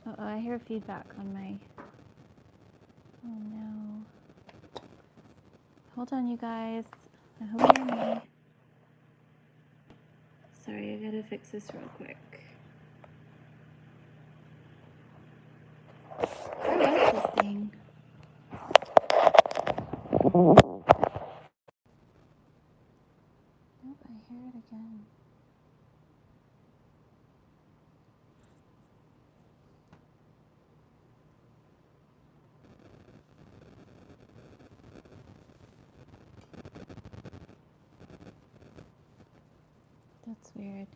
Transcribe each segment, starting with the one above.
Uh-oh, I hear feedback on my... Oh no. Hold on, you guys. I hope you hear me. Sorry, I gotta fix this real quick. Where was this thing? Nope, I hear it again. That's weird.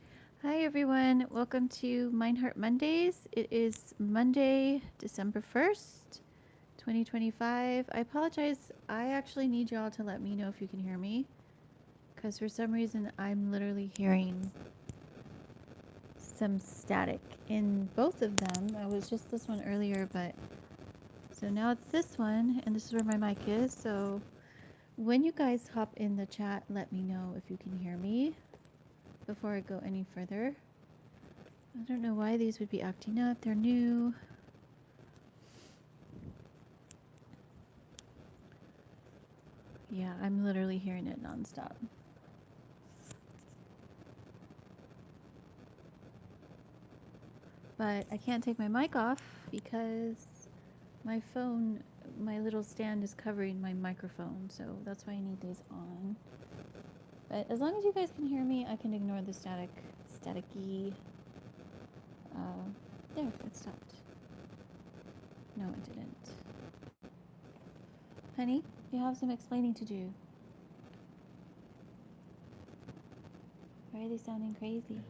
Hi everyone, welcome to Mind Heart Mondays. It is Monday, December 1st, 2025. I apologize, I actually need y'all to let me know if you can hear me, because for some reason I'm literally hearing some static in both of them. I was just this one earlier, but so now it's this one, and this is where my mic is. So when you guys hop in the chat, let me know if you can hear me before I go any further. I don't know why these would be acting up. They're new. Yeah, I'm literally hearing it nonstop. But I can't take my mic off because my phone, my little stand is covering my microphone, so that's why I need these on. But as long as you guys can hear me, I can ignore the staticky. There, it stopped. No, it didn't. Honey, you have some explaining to do. Why are they sounding crazy?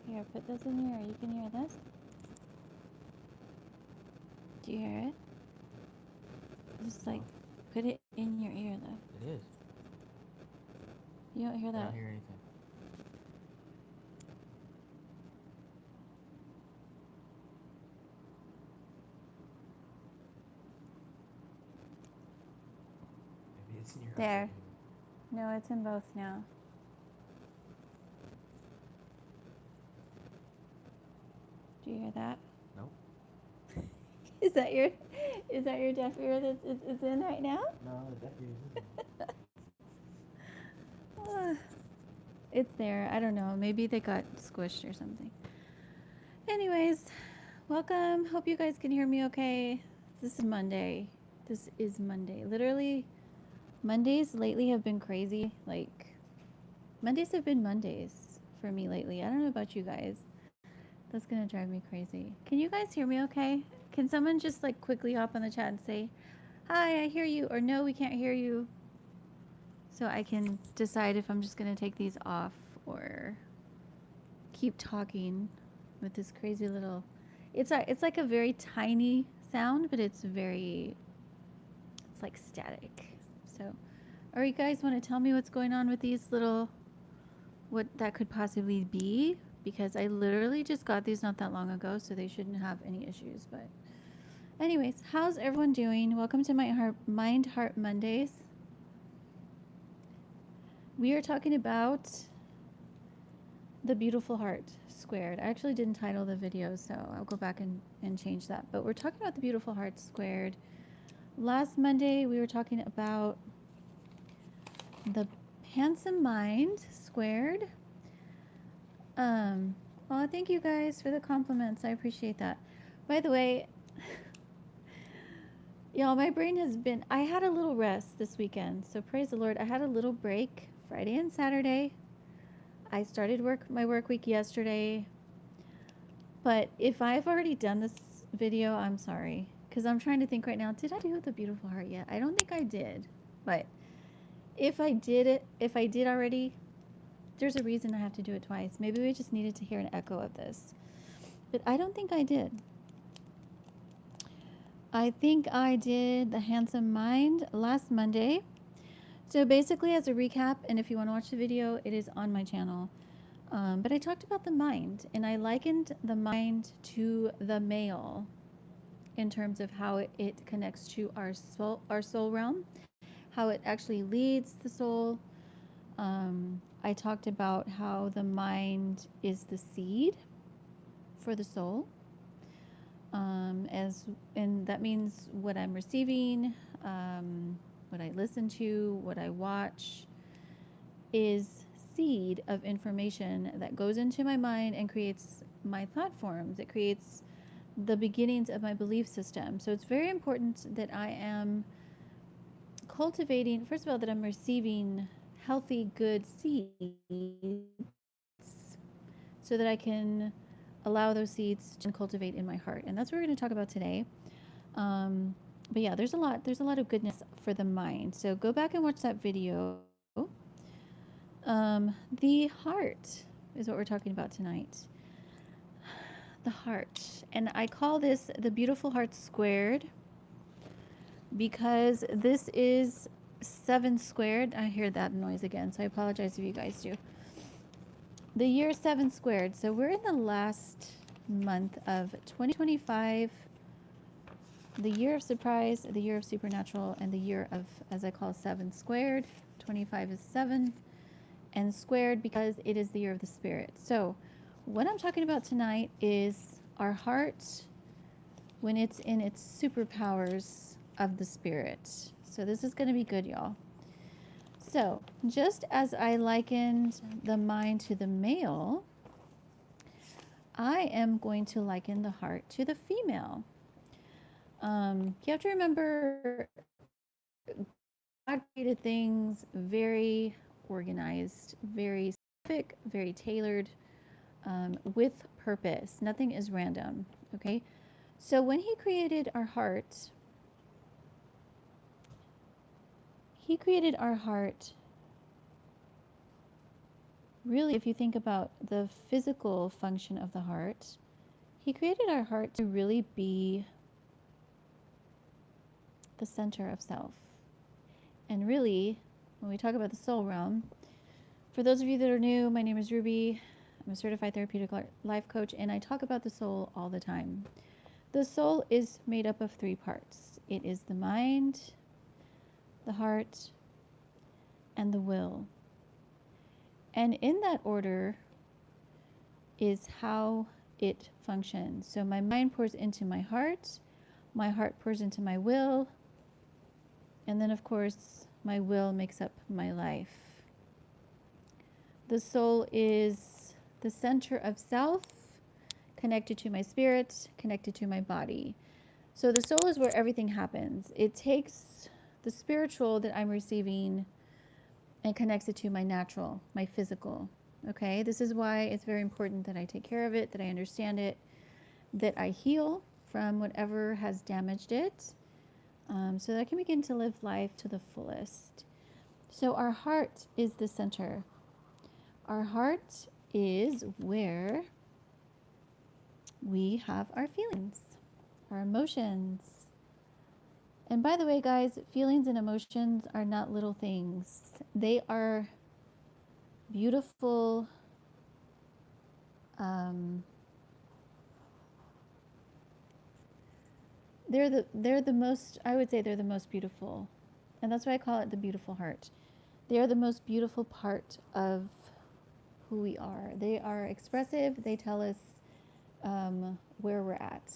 Here, put this in your ear. You can hear this? Do you hear it? Just like, put it in your ear though. It is. You don't hear I that? don't hear anything. Maybe it's in your There. No, it's in both now. Do you hear that? Nope. Is that your deaf ear that's it's in right now? No, the deaf ear isn't. It's there. I don't know. Maybe they got squished or something. Anyways, welcome. Hope you guys can hear me okay. This is Monday. This is Monday. Literally, Mondays lately have been crazy. Like, Mondays have been Mondays for me lately. I don't know about you guys. That's going to drive me crazy. Can you guys hear me okay? Can someone just like quickly hop on the chat and say, hi, I hear you, or no, we can't hear you? So I can decide if I'm just going to take these off or keep talking with this crazy little... It's like a very tiny sound, but it's like static. So, or you guys want to tell me what's going on with these little... what that could possibly be? Because I literally just got these not that long ago, so they shouldn't have any issues. But anyways, how's everyone doing? Welcome to Mind Heart Mondays. We are talking about the beautiful heart squared. I actually didn't title the video, so I'll go back and change that. But we're talking about the beautiful heart squared. Last Monday, we were talking about the handsome mind squared. Well, thank you guys for the compliments. I appreciate that. By the way, y'all, my brain has been... I had a little rest this weekend, so praise the Lord. I had a little break Friday and Saturday. I started my work week yesterday. But if I've already done this video, I'm sorry. Because I'm trying to think right now, did I do the beautiful heart yet? I don't think I did. But if I did already, there's a reason I have to do it twice. Maybe we just needed to hear an echo of this. But I don't think I did. I think I did the handsome mind last Monday. So basically, as a recap, and if you want to watch the video, it is on my channel. But I talked about the mind, and I likened the mind to the male in terms of how it connects to our soul realm, how it actually leads the soul, I talked about how the mind is the seed for the soul. And that means what I'm receiving, what I listen to, what I watch is seed of information that goes into my mind and creates my thought forms. It creates the beginnings of my belief system. So it's very important that I am cultivating, first of all, that I'm receiving healthy, good seeds so that I can allow those seeds to cultivate in my heart. And that's what we're going to talk about today. But yeah, there's a lot of goodness for the mind. So go back and watch that video. The heart is what we're talking about tonight. The heart. And I call this the beautiful heart squared because this is 7 squared. I hear that noise again, so I apologize if you guys do. The year 7 squared. So we're in the last month of 2025, the year of surprise, the year of supernatural, and the year of, as I call, 7 squared. 25 is 7 and squared because it is the year of the spirit. So what I'm talking about tonight is our heart when it's in its superpowers of the spirit. So this is going to be good, y'all. So just as I likened the mind to the male, I am going to liken the heart to the female. You have to remember, God created things very organized, very specific, very tailored, with purpose. Nothing is random, okay? So when he created our heart, really, if you think about the physical function of the heart, he created our heart to really be the center of self. And really, when we talk about the soul realm, for those of you that are new, my name is Ruby. I'm a certified therapeutic life coach, and I talk about the soul all the time. The soul is made up of 3 parts. It is the mind, the heart, and the will. And in that order is how it functions. So my mind pours into my heart pours into my will, and then of course my will makes up my life. The soul is the center of self, connected to my spirit, connected to my body. So the soul is where everything happens. It takes the spiritual that I'm receiving and connects it to my natural, my physical. Okay, this is why it's very important that I take care of it, that I understand it, that I heal from whatever has damaged it, so that I can begin to live life to the fullest. So our heart is the center. Our heart is where we have our feelings, our emotions. And by the way, guys, feelings and emotions are not little things. They are beautiful, they're the most, I would say they're the most beautiful. And that's why I call it the beautiful heart. They are the most beautiful part of who we are. They are expressive. They tell us where we're at.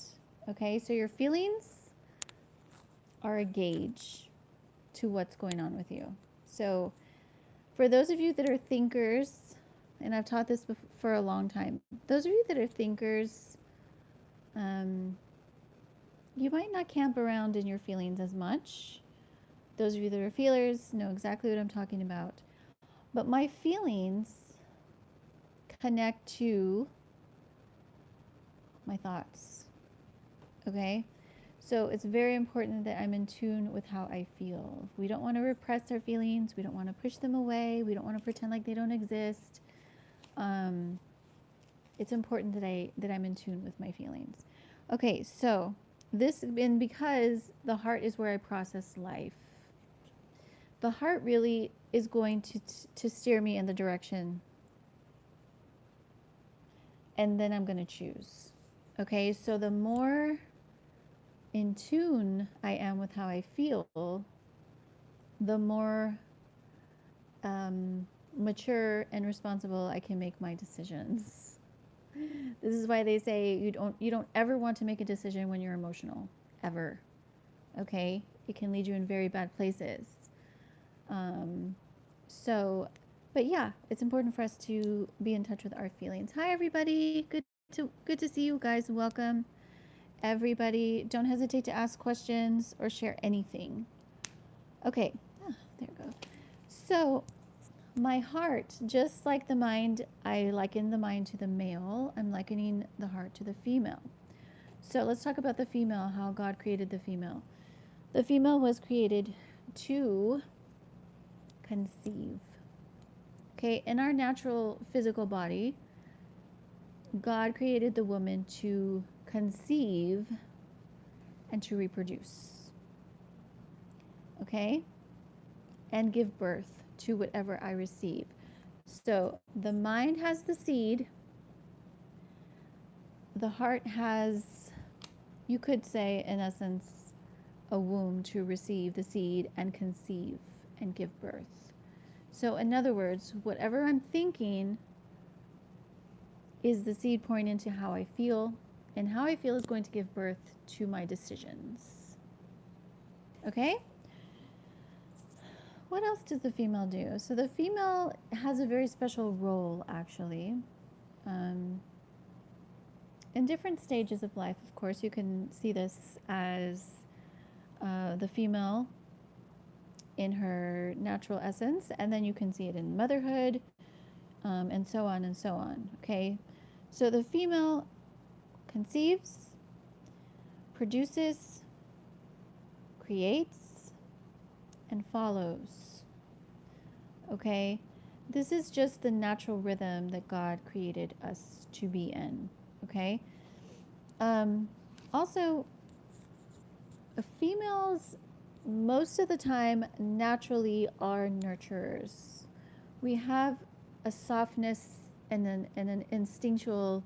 Okay, so your feelings are a gauge to what's going on with you. So for those of you that are thinkers, and I've taught this for a long time, those of you that are thinkers, you might not camp around in your feelings as much. Those of you that are feelers know exactly what I'm talking about. But my feelings connect to my thoughts. Okay? So it's very important that I'm in tune with how I feel. We don't want to repress our feelings. We don't want to push them away. We don't want to pretend like they don't exist. It's important that I'm in tune with my feelings. Okay, so this has been because the heart is where I process life. The heart really is going to steer me in the direction, and then I'm going to choose. Okay, so the more in tune I am with how I feel, the more mature and responsible, I can make my decisions. This is why they say you don't ever want to make a decision when you're emotional, ever. Okay? It can lead you in very bad places. Um, so, but yeah, it's important for us to be in touch with our feelings. Hi, everybody. Good to see you guys. Welcome, everybody. Don't hesitate to ask questions or share anything. Okay, there we go. So, my heart, just like the mind, I liken the mind to the male. I'm likening the heart to the female. So let's talk about the female, how God created the female. The female was created to conceive. Okay, in our natural physical body, God created the woman to conceive and to reproduce. Okay, and give birth to whatever I receive. So the mind has the seed, the heart has, you could say, in essence, a womb to receive the seed and conceive and give birth. So, in other words, whatever I'm thinking is the seed pouring into how I feel, and how I feel is going to give birth to my decisions. Okay? What else does the female do? So, the female has a very special role, actually. In different stages of life, of course, you can see this as the female in her natural essence, and then you can see it in motherhood, and so on and so on. Okay, so the female conceives, produces, creates, and follows. Okay, this is just the natural rhythm that God created us to be in. Okay, also, females most of the time naturally are nurturers. We have a softness and an instinctual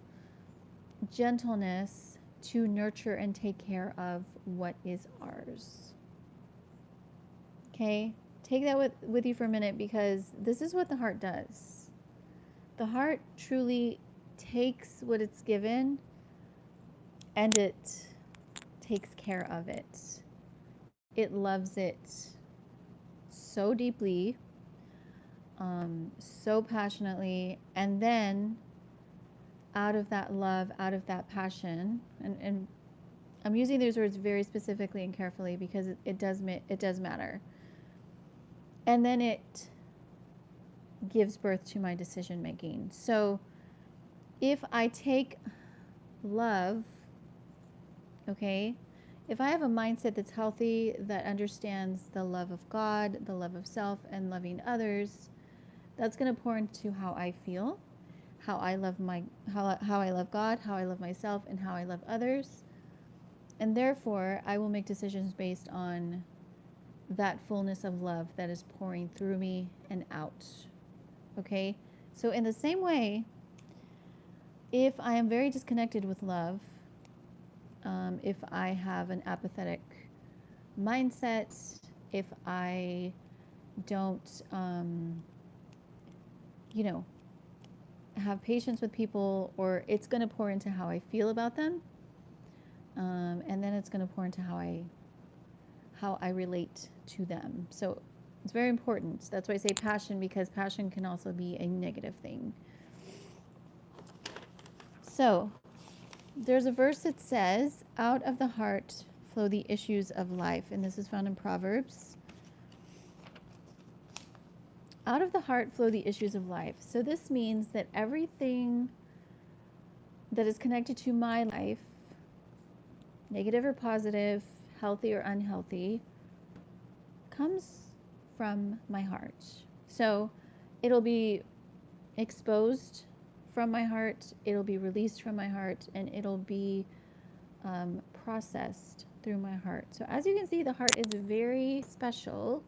gentleness to nurture and take care of what is ours. Okay? Take that with you for a minute, because this is what the heart does. The heart truly takes what it's given and it takes care of it. It loves it so deeply, so passionately, and then out of that love, out of that passion, and I'm using these words very specifically and carefully because it does matter. And then it gives birth to my decision making. So if I take love, okay, if I have a mindset that's healthy, that understands the love of God, the love of self, and loving others, that's going to pour into how I feel, how I love how I love God, how I love myself, and how I love others. And therefore, I will make decisions based on that fullness of love that is pouring through me and out. Okay? So in the same way, if I am very disconnected with love, if I have an apathetic mindset, if I don't, have patience with people, or it's going to pour into how I feel about them, and then it's going to pour into how I relate to them. So it's very important. That's why I say passion, because passion can also be a negative thing. So there's a verse that says, out of the heart flow the issues of life. And this is found in Proverbs. Out of the heart flow the issues of life. So this means that everything that is connected to my life, negative or positive, healthy or unhealthy, comes from my heart. So it'll be exposed from my heart, it'll be released from my heart, and it'll be processed through my heart. So as you can see, the heart is very special,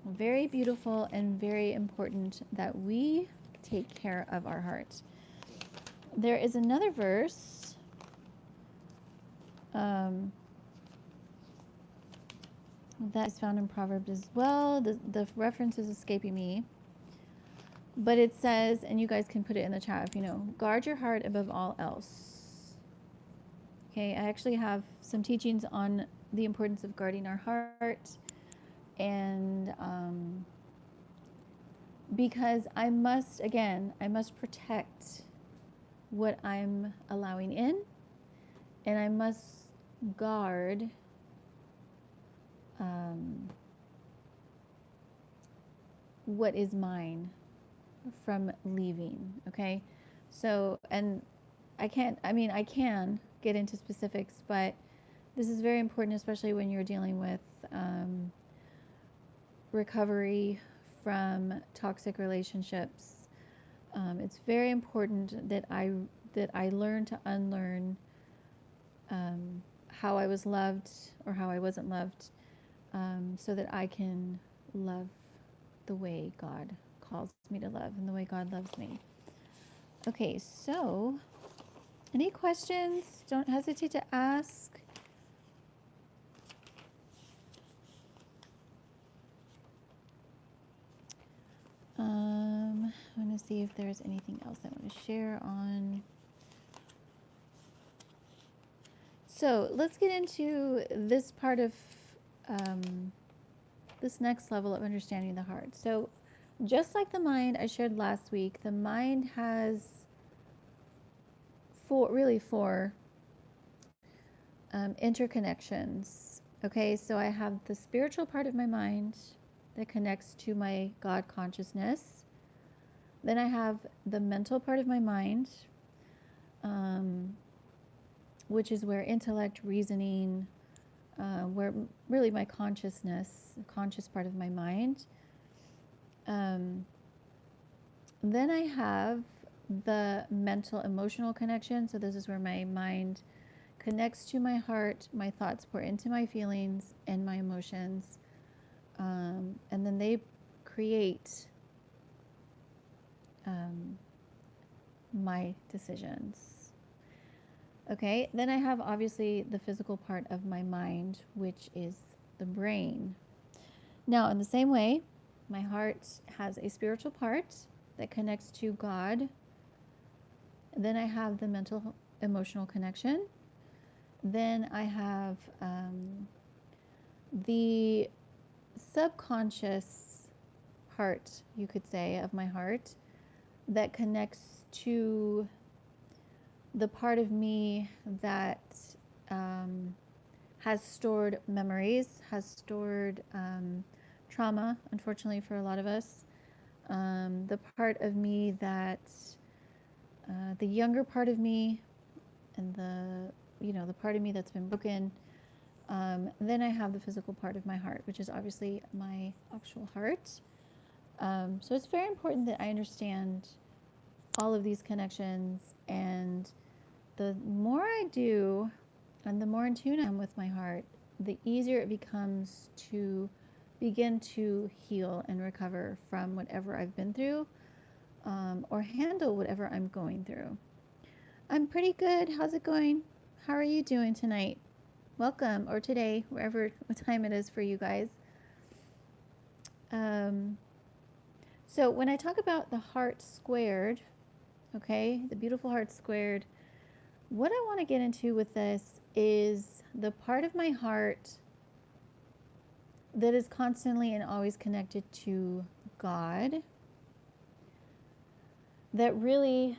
very beautiful, and very important that we take care of our heart. There is another verse that is found in Proverbs as well. The reference is escaping me. But it says, and you guys can put it in the chat if you know, guard your heart above all else. Okay, I actually have some teachings on the importance of guarding our heart. And because I must, again, I must protect what I'm allowing in, and I must guard what is mine from leaving. Okay, so, and I can get into specifics, but this is very important, especially when you're dealing with recovery from toxic relationships. It's very important that I learn to unlearn how I was loved or how I wasn't loved, so that I can love the way God calls me to love and the way God loves me. Okay, so any questions? Don't hesitate to ask. I want to see if there's anything else I want to share on. So let's get into this part of this next level of understanding the heart. So just like the mind I shared last week, the mind has four interconnections. Okay, so I have the spiritual part of my mind that connects to my God consciousness. Then I have the mental part of my mind, which is where intellect, reasoning, where really my consciousness, conscious part of my mind. Then I have the mental emotional connection. So this is where my mind connects to my heart, my thoughts pour into my feelings and my emotions, and then they create my decisions. Okay, then I have obviously the physical part of my mind, which is the brain. Now, in the same way, my heart has a spiritual part that connects to God. Then I have the mental emotional connection. Then I have the subconscious part, you could say, of my heart that connects to the part of me that has stored memories, has stored trauma, unfortunately for a lot of us. The part of me that, the younger part of me, and the part of me that's been broken. Then I have the physical part of my heart, which is obviously my actual heart. So it's very important that I understand all of these connections, and the more I do, and the more in tune I am with my heart, the easier it becomes to begin to heal and recover from whatever I've been through, or handle whatever I'm going through. I'm pretty good. How's it going? How are you doing tonight? Welcome, or today, wherever what time it is for you guys. So when I talk about the heart squared, okay, the beautiful heart squared, what I want to get into with this is the part of my heart that is constantly and always connected to God, that really,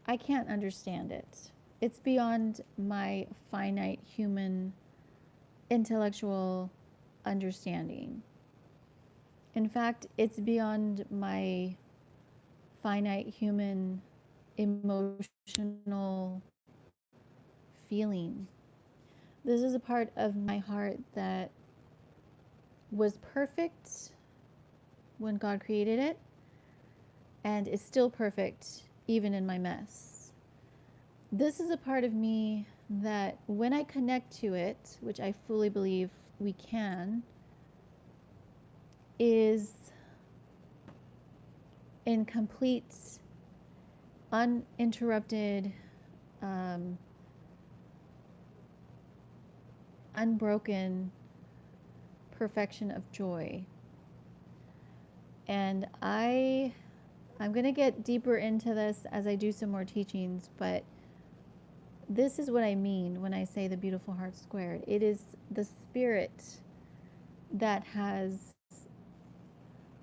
I can't understand it. It's beyond my finite human intellectual understanding. In fact, it's beyond my finite human emotional feeling. This is a part of my heart that was perfect when God created it, and is still perfect even in my mess. This is a part of me that when I connect to it, which I fully believe we can, is in complete, uninterrupted, unbroken perfection of joy. And I I'm going to get deeper into this as I do some more teachings, but this is what I mean when I say the beautiful heart squared. It is the spirit that has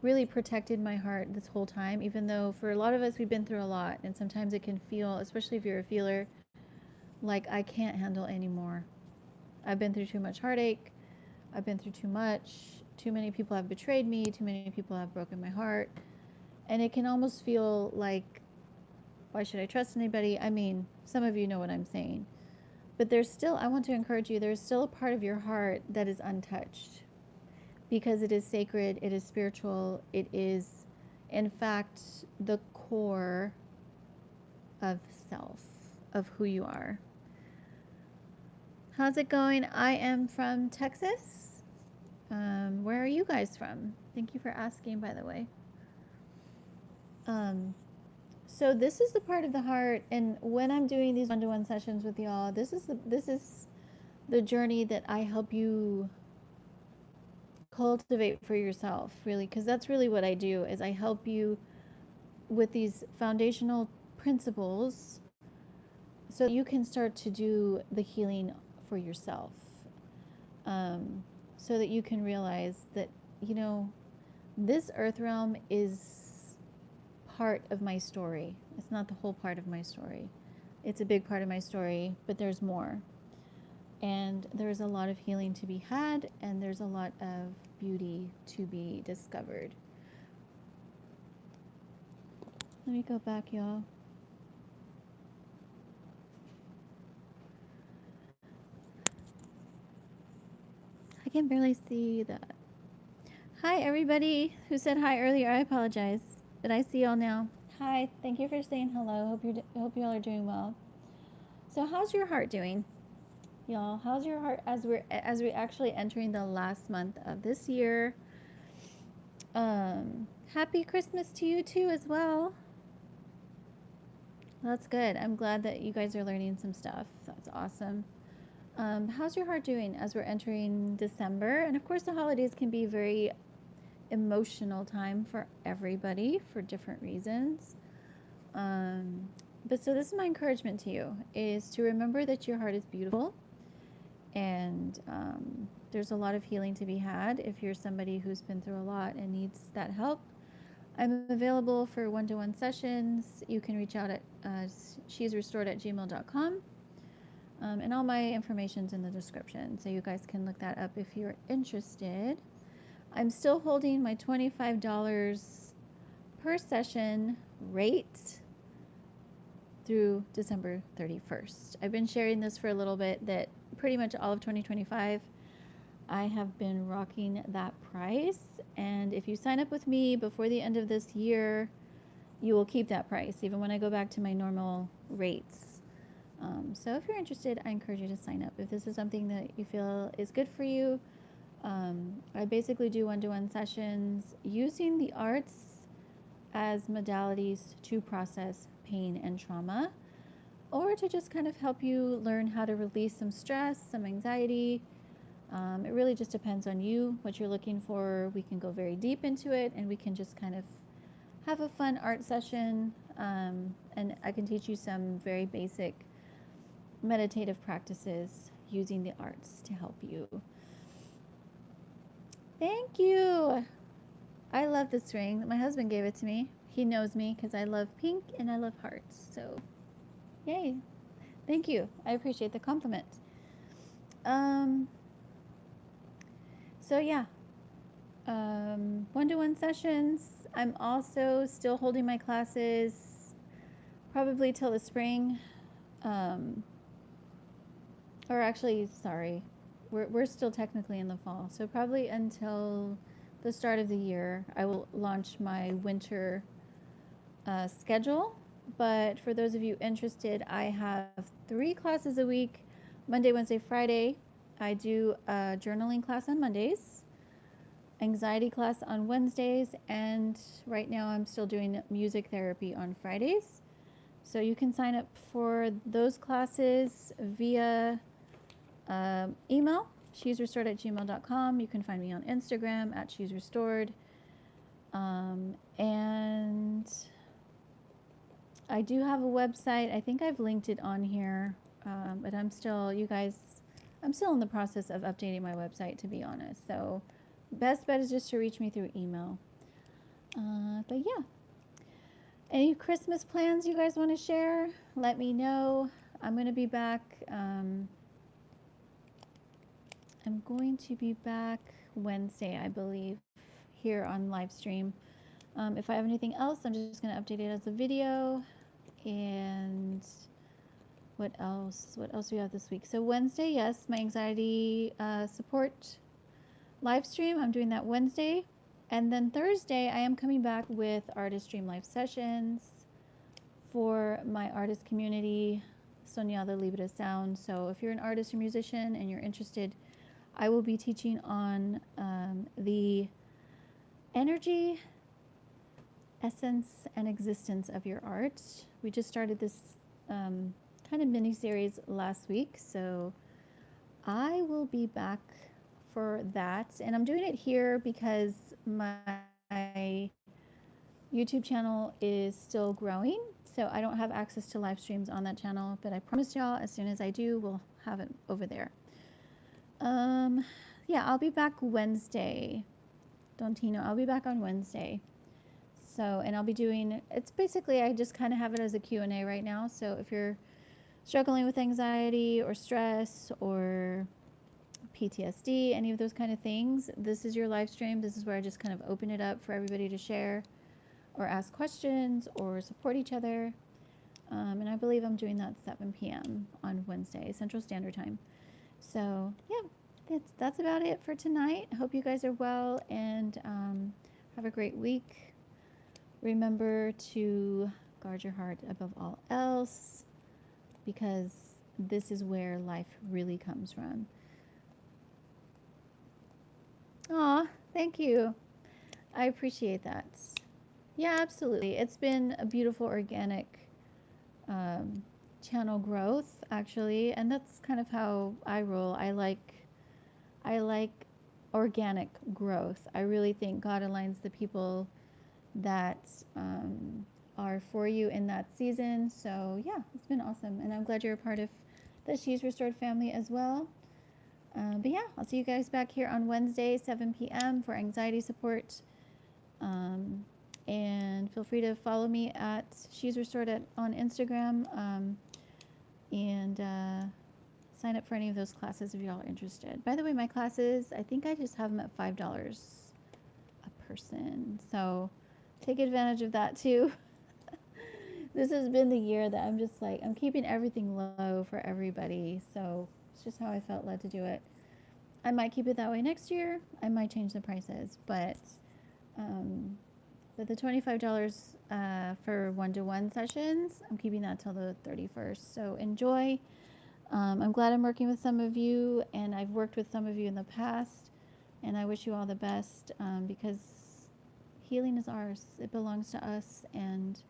really protected my heart this whole time, even though for a lot of us, we've been through a lot. And sometimes it can feel, especially if you're a feeler, like I can't handle anymore. I've been through too much heartache. I've been through too much. Too many people have betrayed me. Too many people have broken my heart. And it can almost feel like, why should I trust anybody? I mean, some of you know what I'm saying. But there's still, I want to encourage you, there's still a part of your heart that is untouched because it is sacred, it is spiritual, it is, in fact, the core of self, of who you are. How's it going? I am from Texas. Where are you guys from? Thank you for asking, by the way. So this is the part of the heart, and when I'm doing these one-to-one sessions with y'all, this is the journey that I help you cultivate for yourself, really, because that's really what I do, is I help you with these foundational principles so you can start to do the healing for yourself. So that you can realize that, you know, this earth realm is part of my story. It's not the whole part of my story. It's a big part of my story, but there's more. And there's a lot of healing to be had, and there's a lot of beauty to be discovered. Let me go back, y'all. I can barely see that. Hi, everybody who said hi earlier. I apologize, but I see y'all now. Hi, thank you for saying hello. Hope you all are doing well. So, how's your heart doing, y'all? How's your heart as we're actually entering the last month of this year? Happy Christmas to you too, as well. That's good. I'm glad that you guys are learning some stuff. That's awesome. How's your heart doing as we're entering December? And of course, the holidays can be very emotional time for everybody for different reasons. But so this is my encouragement to you, is to remember that your heart is beautiful, and there's a lot of healing to be had if you're somebody who's been through a lot and needs that help. I'm available for one-to-one sessions. You can reach out at shesrestored@gmail.com. And all my information's in the description, so you guys can look that up if you're interested. I'm still holding my $25 per session rate through December 31st. I've been sharing this for a little bit, that pretty much all of 2025, I have been rocking that price. And if you sign up with me before the end of this year, you will keep that price, even when I go back to my normal rates. So if you're interested, I encourage you to sign up. If this is something that you feel is good for you, I basically do one-to-one sessions using the arts as modalities to process pain and trauma, or to just kind of help you learn how to release some stress, some anxiety. It really just depends on you, what you're looking for. We can go very deep into it, and we can just kind of have a fun art session, and I can teach you some very basic meditative practices using the arts to help you. Thank you. I love this ring. My husband gave it to me. He knows me because I love pink and I love hearts. So, yay. Thank you. I appreciate the compliment. So yeah, one-to-one sessions. I'm also still holding my classes probably till the spring. Or actually, sorry, we're still technically in the fall, so probably until the start of the year, I will launch my winter schedule. But for those of you interested, I have 3 classes a week, Monday, Wednesday, Friday. I do a journaling class on Mondays, anxiety class on Wednesdays, and right now I'm still doing music therapy on Fridays. So you can sign up for those classes via email, shesrestored@gmail.com. You can find me on Instagram @shesrestored. And I do have a website. I think I've linked it on here, but I'm still, you guys, I'm still in the process of updating my website, to be honest. So, best bet is just to reach me through email. But yeah, any Christmas plans you guys want to share? Let me know. I'm going to be back. I'm going to be back Wednesday, I believe, here on live stream. If I have anything else, I'm just going to update it as a video. And what else? What else do we have this week? So Wednesday, yes, my anxiety support live stream. I'm doing that Wednesday. And then Thursday, I am coming back with Artist Stream Live sessions for my artist community, Soñada Libre Sound. So if you're an artist or musician and you're interested, I will be teaching on the energy, essence, and existence of your art. We just started this kind of mini series last week, so I will be back for that. And I'm doing it here because my YouTube channel is still growing, so I don't have access to live streams on that channel, but I promise y'all as soon as I do, we'll have it over there. Yeah, I'll be back Wednesday. Dontino, I'll be back on Wednesday. So, and I'll be doing, it's basically, I just kind of have it as a Q&A right now. So if you're struggling with anxiety or stress or PTSD, any of those kind of things, this is your live stream. This is where I just kind of open it up for everybody to share or ask questions or support each other. And I believe I'm doing that 7 p.m. on Wednesday, Central Standard Time. So yeah, that's about it for tonight. I hope you guys are well and have a great week. Remember to guard your heart above all else, because this is where life really comes from. Aw, thank you. I appreciate that. Yeah, absolutely. It's been a beautiful organic channel growth, actually, and that's kind of how I roll. I like organic growth. I really think God aligns the people that are for you in that season. So yeah, it's been awesome, and I'm glad you're a part of the She's Restored family as well. But yeah, I'll see you guys back here on Wednesday, 7 p.m. for anxiety support. And feel free to follow me at She's Restored on Instagram, and sign up for any of those classes if y'all are interested. By the way, my classes, I think I just have them at $5 a person. So take advantage of that too. This has been the year that I'm just like, I'm keeping everything low for everybody. So it's just how I felt led to do it. I might keep it that way next year. I might change the prices, but the $25 for one-to-one sessions, I'm keeping that till the 31st. So enjoy. I'm glad I'm working with some of you, and I've worked with some of you in the past, and I wish you all the best, because healing is ours. It belongs to us, and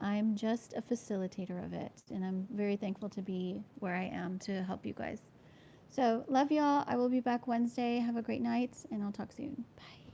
I'm just a facilitator of it, and I'm very thankful to be where I am to help you guys. So love y'all. I will be back Wednesday. Have a great night, and I'll talk soon. Bye.